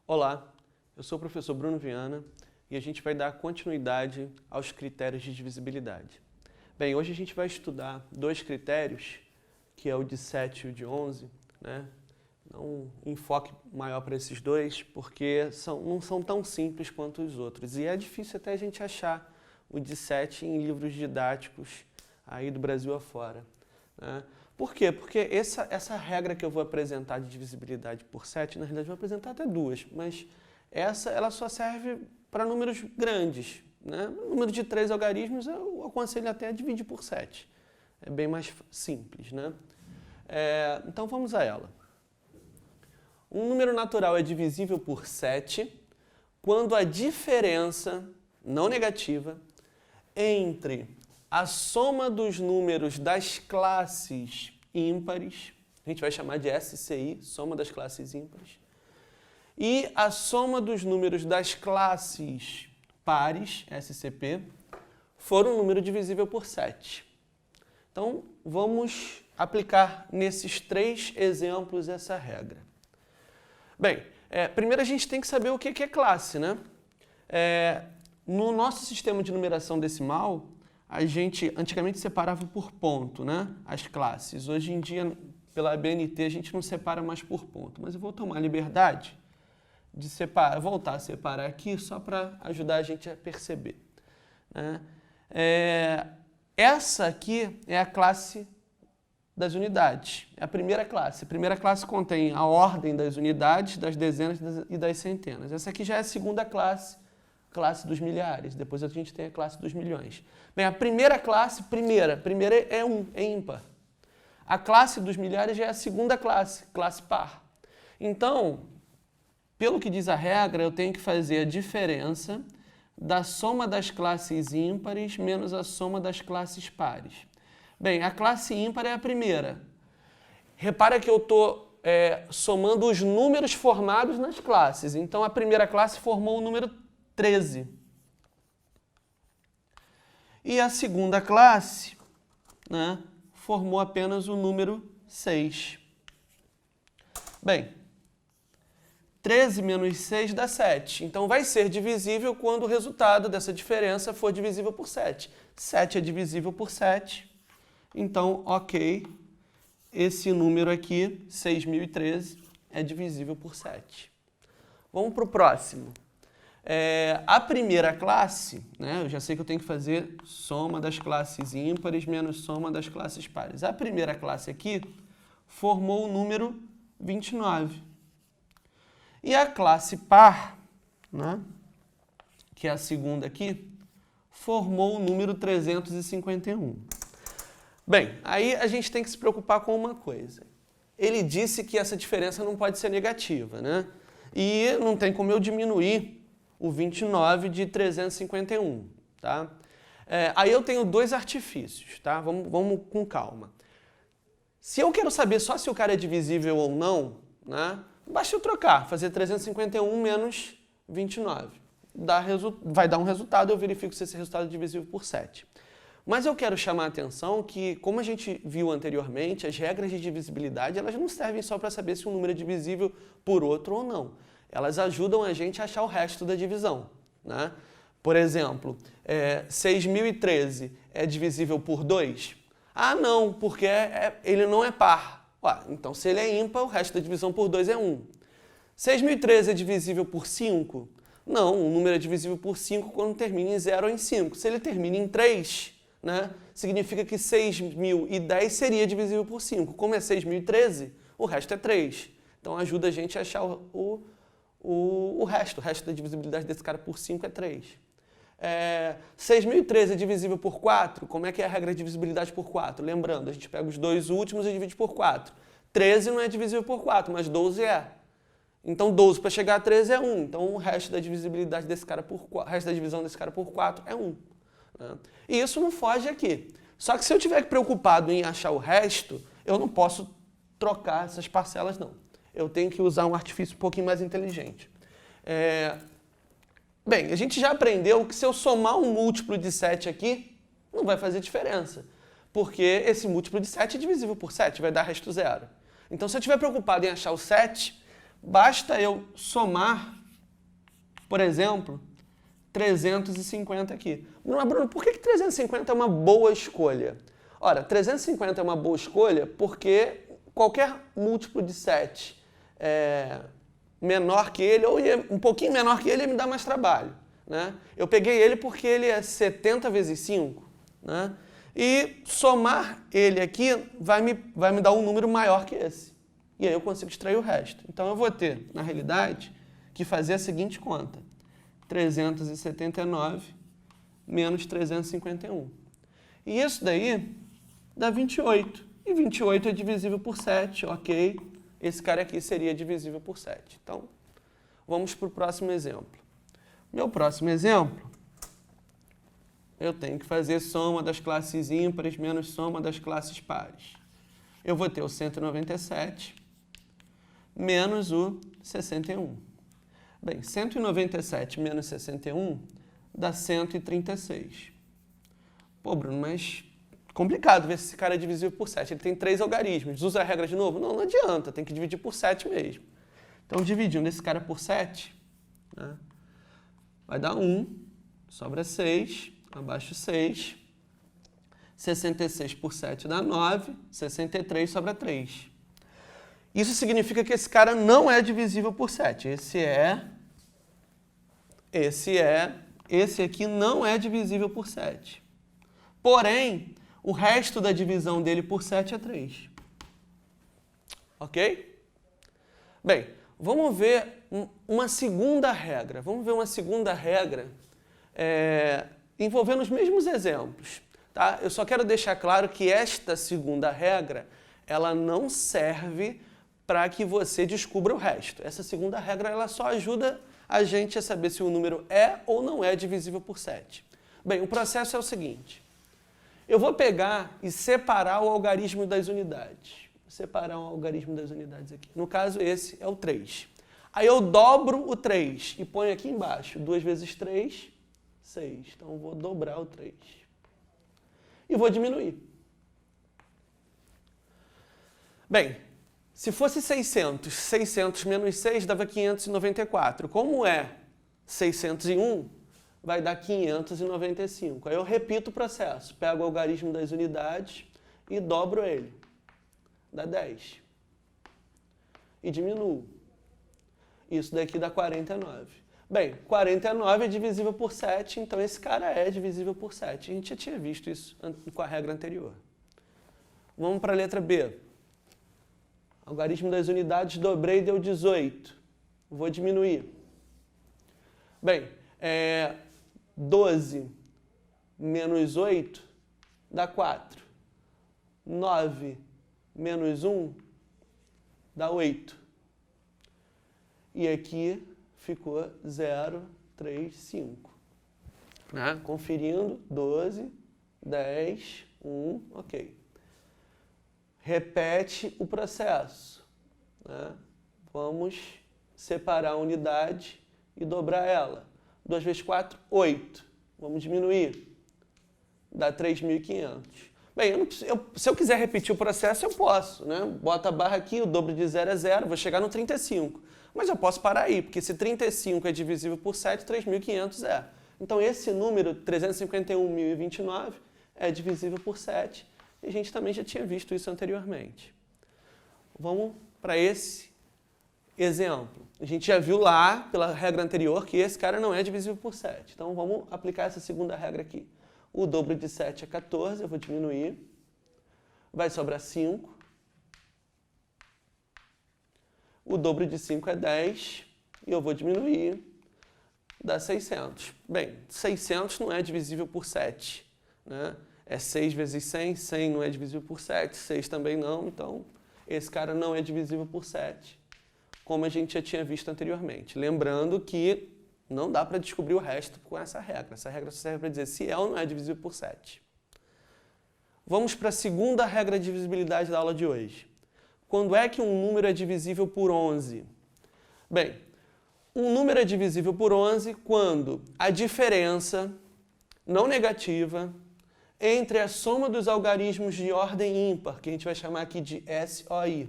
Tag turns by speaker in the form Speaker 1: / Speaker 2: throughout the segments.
Speaker 1: Olá, eu sou o professor Bruno Viana e a gente vai dar continuidade aos critérios de divisibilidade. Bem, hoje a gente vai estudar dois critérios, que é o de 7 e o de 11, né? Dá um enfoque maior para esses dois, porque não são tão simples quanto os outros. E é difícil até a gente achar o de 7 em livros didáticos aí do Brasil afora, né? Por quê? Porque essa regra que eu vou apresentar de divisibilidade por 7, na realidade eu vou apresentar até duas, mas ela só serve para números grandes, né? Número de 3 algarismos eu aconselho até a dividir por 7. É bem mais simples, né? Então vamos a ela. Um número natural é divisível por 7 quando a diferença não negativa entre a soma dos números das classes ímpares, a gente vai chamar de SCI, soma das classes ímpares, e a soma dos números das classes pares, SCP, for um número divisível por 7. Então, vamos aplicar nesses 3 exemplos essa regra. Bem, primeiro a gente tem que saber o que é classe, né? No nosso sistema de numeração decimal, a gente antigamente separava por ponto, né, as classes. Hoje em dia, pela ABNT, a gente não separa mais por ponto. Mas eu vou tomar a liberdade de voltar a separar aqui só para ajudar a gente a perceber, né? Essa aqui é a classe das unidades. É a primeira classe. A primeira classe contém a ordem das unidades, das dezenas e das centenas. Essa aqui já é a segunda classe dos milhares. Depois a gente tem a classe dos milhões. Bem, a primeira classe, primeira é ímpar. A classe dos milhares já é a segunda classe par. Então, pelo que diz a regra, eu tenho que fazer a diferença da soma das classes ímpares menos a soma das classes pares. Bem, a classe ímpar é a primeira. Repara que eu estou somando os números formados nas classes. Então, a primeira classe formou o número 13. E a segunda classe, né, formou apenas o número 6. Bem, 13 menos 6 dá 7. Então, vai ser divisível quando o resultado dessa diferença for divisível por 7. 7 é divisível por 7. Então, ok, esse número aqui, 6.013, é divisível por 7. Vamos para o próximo. A primeira classe, né, eu já sei que eu tenho que fazer soma das classes ímpares menos soma das classes pares. A primeira classe aqui formou o número 29. E a classe par, né, que é a segunda aqui, formou o número 351. Bem, aí a gente tem que se preocupar com uma coisa. Ele disse que essa diferença não pode ser negativa, né? E não tem como eu diminuir o 29 de 351, tá? Aí eu tenho dois artifícios, tá? Vamos com calma. Se eu quero saber só se o cara é divisível ou não, né, basta eu trocar, fazer 351 menos 29. Vai dar um resultado, eu verifico se esse resultado é divisível por 7. Mas eu quero chamar a atenção que, como a gente viu anteriormente, as regras de divisibilidade elas não servem só para saber se um número é divisível por outro ou não. Elas ajudam a gente a achar o resto da divisão, né? Por exemplo, 6.013 é divisível por 2? Ah, não, porque ele não é par. Então, se ele é ímpar, o resto da divisão por 2 é 1. 6.013 é divisível por 5? Não, o número é divisível por 5 quando termina em 0 ou em 5. Se ele termina em 3, né, significa que 6.010 seria divisível por 5. Como é 6.013, o resto é 3. Então, ajuda a gente a achar o resto. O resto da divisibilidade desse cara por 5 é 3. 6.013 é divisível por 4. Como é que é a regra de divisibilidade por 4? Lembrando, a gente pega os dois últimos e divide por 4. 13 não é divisível por 4, mas 12 é. Então, 12 para chegar a 13 é 1. Então, o resto da divisibilidade desse cara por 4, o resto da divisão desse cara por 4 é 1. Né? E isso não foge aqui. Só que se eu estiver preocupado em achar o resto, eu não posso trocar essas parcelas, não. Eu tenho que usar um artifício um pouquinho mais inteligente. Bem, a gente já aprendeu que se eu somar um múltiplo de 7 aqui, não vai fazer diferença. Porque esse múltiplo de 7 é divisível por 7, vai dar resto zero. Então, se eu estiver preocupado em achar o 7, Basta eu somar, por exemplo, 350 aqui. Bruno, por que 350 é uma boa escolha? Ora, 350 é uma boa escolha porque qualquer múltiplo de 7 menor que ele, ou um pouquinho menor que ele, ia me dar mais trabalho. Né? Eu peguei ele porque ele é 70 vezes 5. Né? E somar ele aqui vai me dar um número maior que esse. E aí eu consigo extrair o resto. Então eu vou ter, na realidade, que fazer a seguinte conta. 379 menos 351. E isso daí dá 28. E 28 é divisível por 7, ok? Esse cara aqui seria divisível por 7. Então, vamos para o próximo exemplo. Meu próximo exemplo, eu tenho que fazer soma das classes ímpares menos soma das classes pares. Eu vou ter o 197 menos o 61. Bem, 197 menos 61 dá 136. Pô, Bruno, mas complicado ver se esse cara é divisível por 7. Ele tem 3 algarismos. Usa a regra de novo? Não adianta, tem que dividir por 7 mesmo. Então, dividindo esse cara por 7, né, vai dar 1, sobra 6, abaixo 6. 66 por 7 dá 9, 63 sobra 3. Isso significa que esse cara não é divisível por 7. Esse aqui não é divisível por 7. Porém, o resto da divisão dele por 7 é 3. Ok? Bem, vamos ver uma segunda regra. Vamos ver uma segunda regra envolvendo os mesmos exemplos. Tá? Eu só quero deixar claro que esta segunda regra, ela não serve para que você descubra o resto. Essa segunda regra, ela só ajuda a gente a saber se o número é ou não é divisível por 7. Bem, o processo é o seguinte. Eu vou pegar e separar o algarismo das unidades. Vou separar o algarismo das unidades aqui. No caso, esse é o 3. Aí eu dobro o 3 e ponho aqui embaixo. 2 vezes 3, 6. Então, eu vou dobrar o 3. E vou diminuir. Bem, se fosse 600, 600 menos 6 dava 594. Como é 601, vai dar 595. Aí eu repito o processo. Pego o algarismo das unidades e dobro ele. Dá 10. E diminuo. Isso daqui dá 49. Bem, 49 é divisível por 7, então esse cara é divisível por 7. A gente já tinha visto isso com a regra anterior. Vamos para a letra B. Algarismo das unidades, dobrei, deu 18. Vou diminuir. Bem, 12 menos 8 dá 4. 9 menos 1 dá 8. E aqui ficou 0, 3, 5. Né? Conferindo, 12, 10, 1, ok. Repete o processo. Né? Vamos separar a unidade e dobrar ela. 2 vezes 4, 8. Vamos diminuir. Dá 3.500. Bem, se eu quiser repetir o processo, eu posso. Né? Bota a barra aqui, o dobro de 0 é 0, vou chegar no 35. Mas eu posso parar aí, porque se 35 é divisível por 7, 3.500 é. Então, esse número, 351.029, é divisível por 7. E a gente também já tinha visto isso anteriormente. Vamos para esse exemplo. A gente já viu lá, pela regra anterior, que esse cara não é divisível por 7. Então, vamos aplicar essa segunda regra aqui. O dobro de 7 é 14, eu vou diminuir. Vai sobrar 5. O dobro de 5 é 10, e eu vou diminuir. Dá 600. Bem, 600 não é divisível por 7. Né? É 6 vezes 100, 100 não é divisível por 7, 6 também não, então esse cara não é divisível por 7, como a gente já tinha visto anteriormente. Lembrando que não dá para descobrir o resto com essa regra. Essa regra só serve para dizer se é ou não é divisível por 7. Vamos para a segunda regra de divisibilidade da aula de hoje. Quando é que um número é divisível por 11? Bem, um número é divisível por 11 quando a diferença não negativa entre a soma dos algarismos de ordem ímpar, que a gente vai chamar aqui de SOI,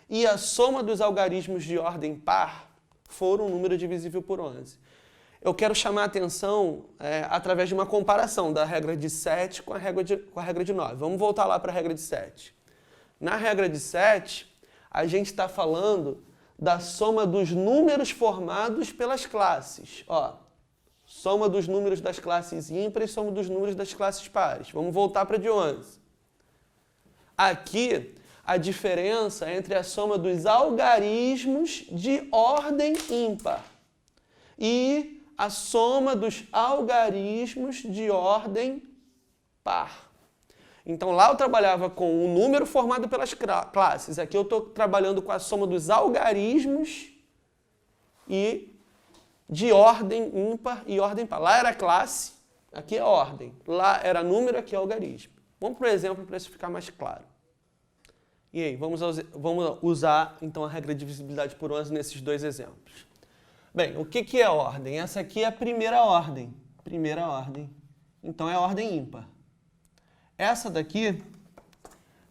Speaker 1: e a soma dos algarismos de ordem par for um número divisível por 11. Eu quero chamar a atenção através de uma comparação da regra de 7 com a regra de 9. Vamos voltar lá para a regra de 7. Na regra de 7, a gente está falando da soma dos números formados pelas classes. Ó, soma dos números das classes ímpares, soma dos números das classes pares. Vamos voltar para a de 11. Aqui, a diferença entre a soma dos algarismos de ordem ímpar e a soma dos algarismos de ordem par. Então, lá eu trabalhava com o número formado pelas classes. Aqui eu estou trabalhando com a soma dos algarismos e de ordem ímpar e ordem par. Lá era classe, aqui é ordem. Lá era número, aqui é algarismo. Vamos para o exemplo para isso ficar mais claro. E aí, vamos usar então a regra de divisibilidade por 11 nesses dois exemplos. Bem, o que é ordem? Essa aqui é a primeira ordem. Primeira ordem. Então é ordem ímpar. Essa daqui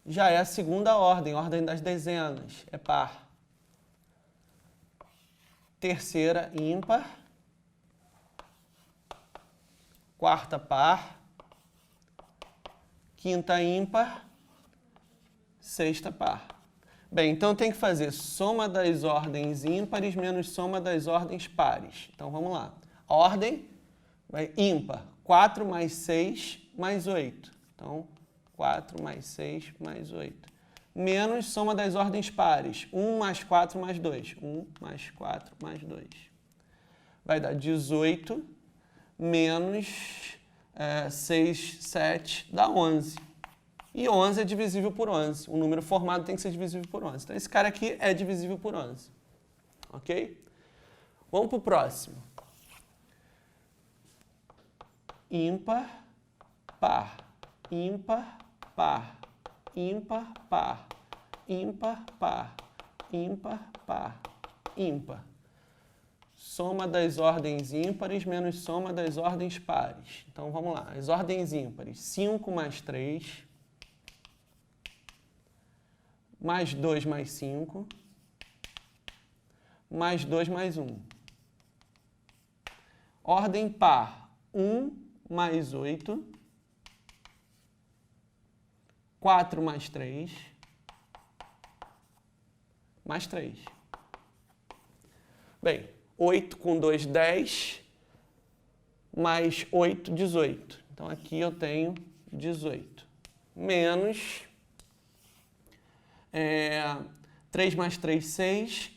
Speaker 1: já é a segunda ordem, ordem das dezenas, é par. Terceira ímpar. Quarta par. Quinta ímpar. Sexta par. Bem, então tem que fazer soma das ordens ímpares menos soma das ordens pares. Então vamos lá. Ordem vai ímpar. 4 mais 6 mais 8. Então, 4 mais 6 mais 8. Menos soma das ordens pares. 1 mais 4 mais 2. 1 mais 4 mais 2. Vai dar 18 menos 6, 7, dá 11. E 11 é divisível por 11. O número formado tem que ser divisível por 11. Então, esse cara aqui é divisível por 11. Ok? Vamos para o próximo. Ímpar, par. Ímpar, par. Ímpar, par. Ímpar, par. Ímpar, par. Ímpar. Soma das ordens ímpares menos soma das ordens pares. Então, vamos lá. As ordens ímpares. 5 mais 3... mais 2 mais 5, mais 2 mais 1. Ordem par, 1 mais 8, 4 mais 3, mais 3. Bem, 8 com 2, 10, mais 8, 18. Então, aqui eu tenho 18. Menos... 3 mais 3, 6,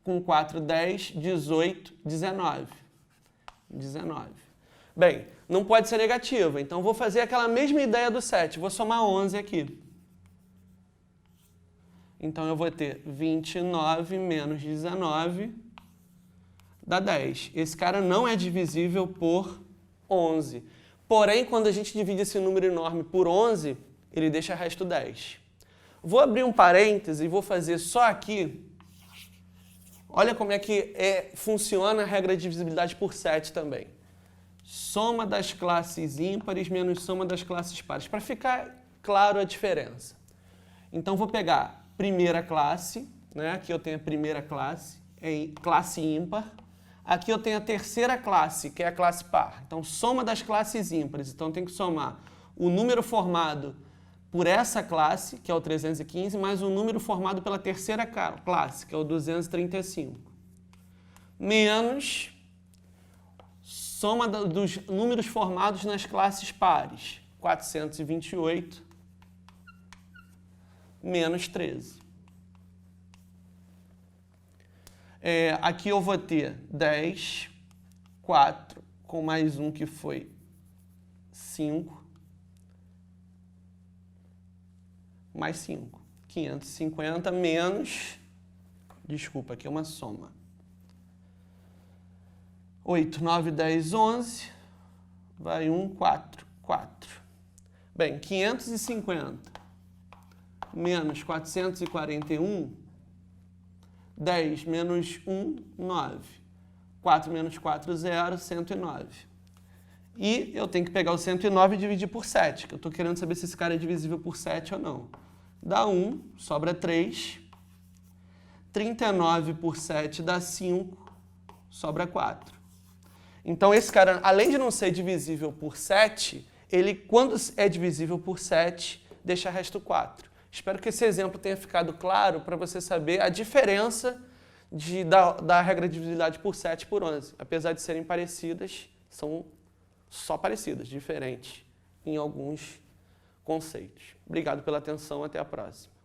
Speaker 1: com 4, 10, 18, 19. 19. Bem, não pode ser negativa, então vou fazer aquela mesma ideia do 7, vou somar 11 aqui. Então eu vou ter 29 menos 19, dá 10. Esse cara não é divisível por 11. Porém, quando a gente divide esse número enorme por 11, ele deixa resto 10. Vou abrir um parêntese e vou fazer só aqui. Olha como é que funciona a regra de divisibilidade por 7 também. Soma das classes ímpares menos soma das classes pares. Para ficar claro a diferença. Então, vou pegar primeira classe, né? Aqui eu tenho a primeira classe, é classe ímpar. Aqui eu tenho a terceira classe, que é a classe par. Então, soma das classes ímpares. Então, tem que somar o número formado por essa classe, que é o 315, mais o número formado pela terceira classe, que é o 235. Menos soma dos números formados nas classes pares, 428, menos 13. Aqui eu vou ter 10, 4, com mais um que foi 5, mais 5. 550 menos, desculpa, aqui é uma soma. 8, 9, 10, 11, vai 1, 4, 4. Bem, 550 menos 441, 10 menos 1, 9. 4 menos 4, 0, 109. E eu tenho que pegar o 109 e dividir por 7, que eu estou querendo saber se esse cara é divisível por 7 ou não. Dá 1, sobra 3. 39 por 7 dá 5, sobra 4. Então, esse cara, além de não ser divisível por 7, ele, quando é divisível por 7, deixa resto 4. Espero que esse exemplo tenha ficado claro para você saber a diferença da regra de divisibilidade por 7 e por 11. Apesar de serem parecidas, são só parecidas, diferentes em alguns conceitos. Obrigado pela atenção, até a próxima.